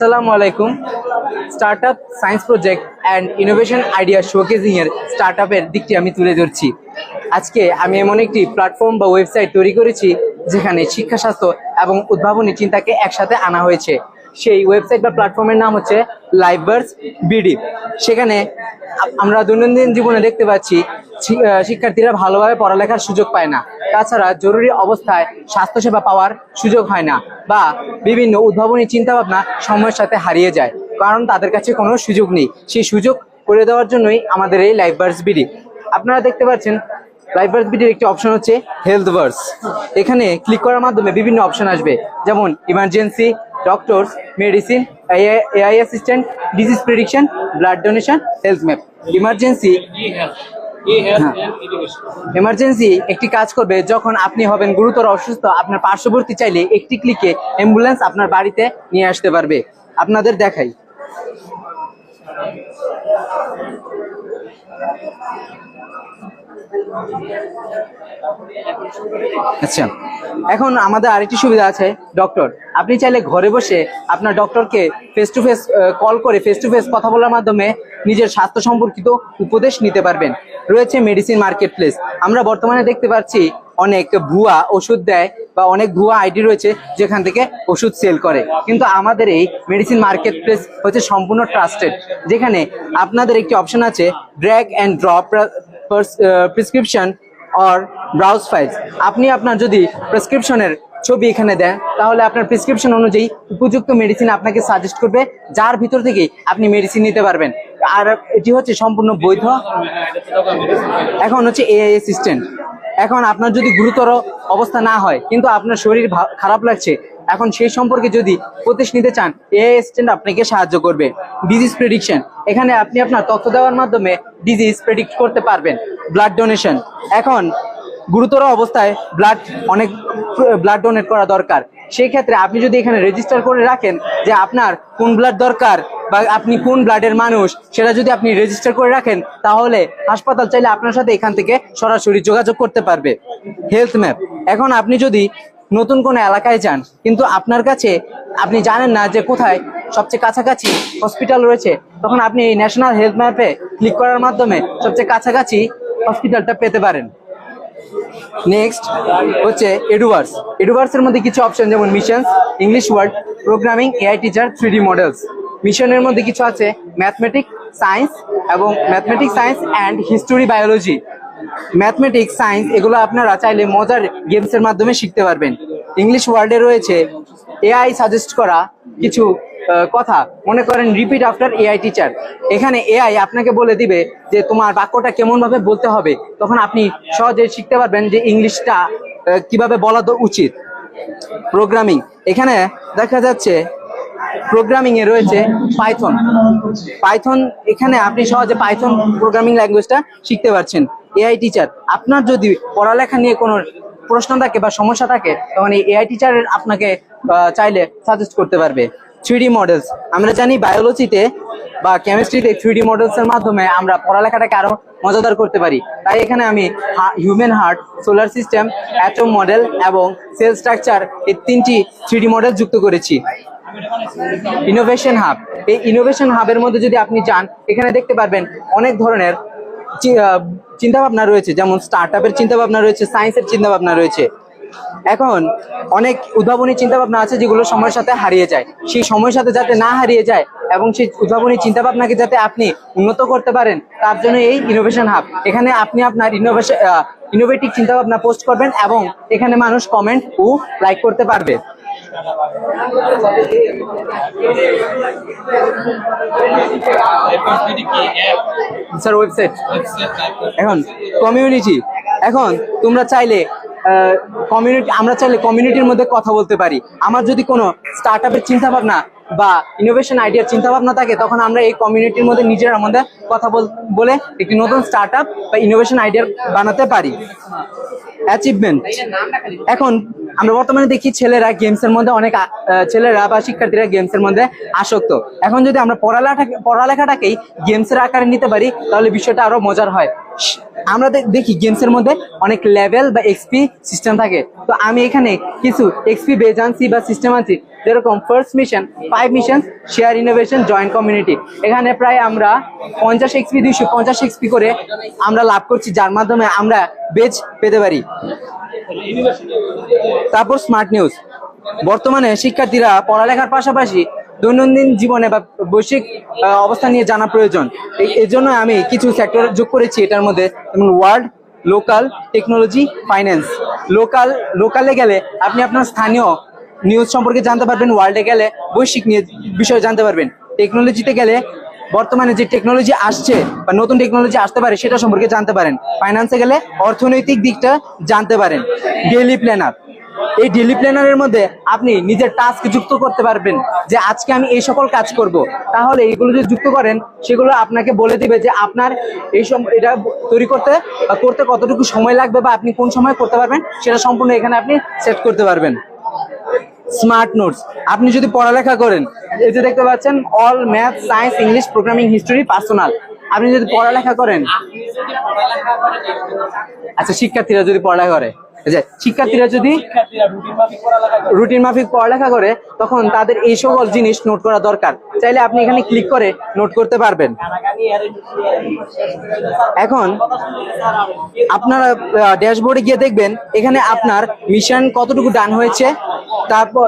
আসসালামু আলাইকুম। Startup science project and innovation idea showcasing এর স্টার্টআপের দিকটি আমি তুলে ধরছি। আজকে আমি এমন একটি প্ল্যাটফর্ম বা ওয়েবসাইট তৈরি করেছি যেখানে শিক্ষা, স্বাস্থ্য এবং উদ্ভাবনী চিন্তাকে একসাথে আনা হয়েছে। সেই ওয়েবসাইট বা প্ল্যাটফর্মের নাম হচ্ছে লাইভবার্স বিডি। সেখানে আমরা দৈনন্দিন জীবনে দেখতে পাচ্ছি শিক্ষার্থীরা ভালোভাবে পড়ালেখার সুযোগ পায় না। তাছাড়া জরুরি অবস্থায় স্বাস্থ্যসেবা পাওয়ার সুযোগ হয় না, বা বিভিন্ন উদ্ভাবনী চিন্তাভাবনা সময়ের সাথে হারিয়ে যায়, কারণ তাদের কাছে কোনো সুযোগ নেই। সেই সুযোগ করে দেওয়ার জন্যই আমাদের এই লাইভবার্স বিডি। আপনারা দেখতে পাচ্ছেন লাইভবার্স বিডির একটি অপশন হচ্ছে হেলথভার্স। এখানে ক্লিক করার মাধ্যমে বিভিন্ন অপশন আসবে, যেমন emergency, doctors, medicine, AI assistant, disease prediction, blood donation, health map. Emergency একটি কাজ করবে যখন আপনি হবেন গুরুতর অসুস্থ। আপনার পার্শ্ববর্তী চাইলে একটি ক্লিকে অ্যাম্বুলেন্স আপনার বাড়িতে নিয়ে আসতে পারবে। আপনাদের দেখাই। আচ্ছা, এখন আমাদের আরেকটি সুবিধা আছে, ডক্টর। আপনি চাইলে ঘরে বসে আপনার ডক্টরকে ফেস টু ফেস কল করে ফেস টু ফেস কথা বলার মাধ্যমে নিজের স্বাস্থ্য সম্পর্কিত উপদেশ নিতে পারবেন। রয়েছে মেডিসিন মার্কেট প্লেস। আমরা বর্তমানে দেখতে পাচ্ছি অনেক ভুয়া ওষুধ দেয় বা অনেক ভুয়া আইডি রয়েছে যেখান থেকে ওষুধ সেল করে, কিন্তু আমাদের এই মেডিসিন মার্কেট প্লেস হচ্ছে সম্পূর্ণ ট্রাস্টেড, যেখানে আপনাদের একটি অপশন আছে drag and drop prescription or browse files. আপনি আপনার যদি প্রেসক্রিপশনের ছবি এখানে দেন, তাহলে আপনার প্রেসক্রিপশন অনুযায়ী উপযুক্ত মেডিসিন আপনাকে সাজেস্ট করবে, যার ভিতর থেকেই আপনি মেডিসিন নিতে পারবেন। আর এটি হচ্ছে সম্পূর্ণ বৈধ। এখন হচ্ছে এআই অ্যাসিস্ট্যান্ট। এখন আপনার যদি গুরুতর অবস্থা না হয় কিন্তু আপনার শরীর খারাপ লাগছে, এখন সেই সম্পর্কে যদি উপদেশ নিতে চান, এআই অ্যাসিস্ট্যান্ট আপনাকে সাহায্য করবে। ডিজিজ প্রেডিকশন, এখানে আপনি আপনার তথ্য দেওয়ার মাধ্যমে ডিজিজ প্রেডিক্ট করতে পারবেন। ব্লাড ডোনেশন, এখন গুরুতর অবস্থায় অনেক ব্লাড ডোনেট করা দরকার। সেই ক্ষেত্রে আপনি যদি এখানে রেজিস্টার করে রাখেন যে আপনার কোন ব্লাড দরকার বা আপনি কোন ব্লাডের মানুষ, সেটা যদি আপনি রেজিস্টার করে রাখেন, তাহলে হাসপাতাল চাইলে আপনার সাথে এখান থেকে সরাসরি যোগাযোগ করতে পারবে। হেলথ ম্যাপ, এখন আপনি যদি নতুন কোনো এলাকায় যান কিন্তু আপনার কাছে আপনি জানেন না যে কোথায় সবচেয়ে কাছাকাছি হসপিটাল রয়েছে, তখন আপনি এই ন্যাশনাল হেলথ ম্যাপে ক্লিক করার মাধ্যমে সবচেয়ে কাছাকাছি হসপিটালটা পেতে পারেন। নেক্সট হচ্ছে এডুভার্স। এডুভার্সের মধ্যে কিছু অপশন, যেমন mission, English word, programming, AI teacher, 3D models. মিশনের মধ্যে কিছু আছে mathematics, science and history, biology. Mathematics, science এগুলো আপনারা চাইলে মজার গেমসের মাধ্যমে শিখতে পারবেন। ইংলিশ ওয়ার্ডে রয়েছে এআই সাজেস্ট করা কিছু কথা, মনে করেন রিপিট আফটার এআই টিচার। এখানে এআই আপনাকে বলে দিবে যে তোমার বাক্যটা কেমন ভাবে বলতে হবে, তখন আপনি সহজে শিখতে পারবেন যে ইংলিশটা কিভাবে বলা উচিত। প্রোগ্রামিং, এখানে দেখা যাচ্ছে প্রোগ্রামিং এ রয়েছে পাইথন। এখানে আপনি সহজে পাইথন প্রোগ্রামিং ল্যাঙ্গুয়েজটা শিখতে পারছেন। এআই টিচার, আপনার যদি পড়ালেখা নিয়ে কোনো প্রশ্ন থাকে বা সমস্যা থাকে, তখন এই এআই টিচার আপনাকে চাইলে সাজেস্ট করতে পারবে। 3D মডেলস, আমরা জানি বায়োলজিতে বা কেমিস্ট্রিতে 3D মডেলস এর মাধ্যমে আমরা পড়ালেখাটাকে আরো মজাদার করতে পারি। তাই এখানে আমি human heart, solar system, atom model এবং সেল স্ট্রাকচার এই 3টি 3D মডেল যুক্ত করেছি। ইনোভেশন হাব, এই ইনোভেশন হাবের মধ্যে যদি আপনি যান, এখানে দেখতে পারবেন অনেক ধরনের চিন্তাভাবনা রয়েছে, যেমন স্টার্টআপের চিন্তাভাবনা রয়েছে, সায়েন্সের চিন্তাভাবনা রয়েছে। এখন অনেক উদ্ভাবনী চিন্তাভাবনা আছে যেগুলো সময়ের সাথে হারিয়ে যায়। সেই সময়ের সাথে যাতে না হারিয়ে যায় এবং সেই উদ্ভাবনী চিন্তাভাবনাকে যাতে আপনি উন্নত করতে পারেন, তার জন্য এই ইনোভেশন হাব। এখানে আপনি আপনার ইনোভেটিভ চিন্তাভাবনা পোস্ট করবেন এবং এখানে মানুষ কমেন্ট ও লাইক করতে পারবে। Sir website. এখন কমিউনিটি, এখন তোমরা চাইলে আমরা চাইলে কমিউনিটির মধ্যে কথা বলতে পারি। আমার যদি কোনো স্টার্টআপের চিন্তা ভাবনা বা ইনোভেশন আইডিয়ার চিন্তা ভাবনা থাকে, তখন আমরা এই কমিউনিটির মধ্যে নিজের মধ্যে কথা বলে একটি নতুন স্টার্টআপ বা ইনোভেশন আইডিয়া বানাতে পারি। অ্যাচিভমেন্ট, এখন আমরা বর্তমানে দেখি ছেলেরা বা শিক্ষার্থীরা গেমসের মধ্যে আসক্ত। এখন যদি আমরা পড়ালেখাটাকেই গেমসের আকারে নিতে পারি, তাহলে বিষয়টা আরো মজার হয়। আমরা দেখি গেমসের মধ্যে অনেক লেভেল বা এক্সপি সিস্টেম থাকে, তো আমি এখানে কিছু এক্সপি বেজ আনছি বা সিস্টেম আনছি যেরকম first mission 5 mission share innovation joint community. এখানে প্রায় আমরা 50 XP 250 XP করে আমরা লাভ করছি, যার মাধ্যমে আমরা বেচ পেতে পারি। তারপর স্মার্ট নিউজ, বর্তমানে শিক্ষার্থীরা পড়ালেখার পাশাপাশি দৈনন্দিন জীবনে বা বৈশ্বিক অবস্থা নিয়ে জানা প্রয়োজন। এই জন্য আমি কিছু সেক্টর যোগ করেছি এটার মধ্যে, যেমন ওয়ার্ল্ড, লোকাল, টেকনোলজি, ফাইন্যান্স। লোকালে গেলে আপনি আপনার স্থানীয় নিউজ সম্পর্কে জানতে পারবেন, ওয়ার্ল্ডে গেলে বৈশ্বিক বিষয়ে জানতে পারবেন, টেকনোলজিতে গেলে বর্তমানে যে টেকনোলজি আসছে বা নতুন টেকনোলজি আসতে পারে সেটা সম্পর্কে জানতে পারেন, ফাইন্যান্সে গেলে অর্থনৈতিক দিকটা জানতে পারেন। ডেইলি প্ল্যানার, এই ডেইলি প্ল্যানারের মধ্যে আপনি নিজের টাস্ক যুক্ত করতে পারবেন যে আজকে আমি এই সকল কাজ করব। তাহলে এগুলো যদি যুক্ত করেন সেগুলো আপনাকে বলে দিবে যে আপনার এটা তৈরি করতে কতটুকু সময় লাগবে বা আপনি কোন সময় করতে পারবেন, সেটা সম্পূর্ণ এখানে আপনি সেট করতে পারবেন। স্মার্ট নোটস, আপনি যদি পড়ালেখা করেন, এই যে দেখতে পাচ্ছেন all math, science, English, programming, history, personal. আপনি যদি পড়ালেখা করেন, আচ্ছা শিক্ষার্থীরা যদি পড়ালেখা করে, শিক্ষার্থীরা যদি রুটিন মাফিক পড়ালেখা করে, তখন তাদের এই সকল জিনিস নোট করা দরকার। চাইলে আপনি এখানে ক্লিক করে নোট করতে পারবেন। এখন আপনারা ড্যাশবোর্ডে গিয়ে দেখবেন এখানে আপনার মিশন কতটুকু ডান হয়েছে, তারপর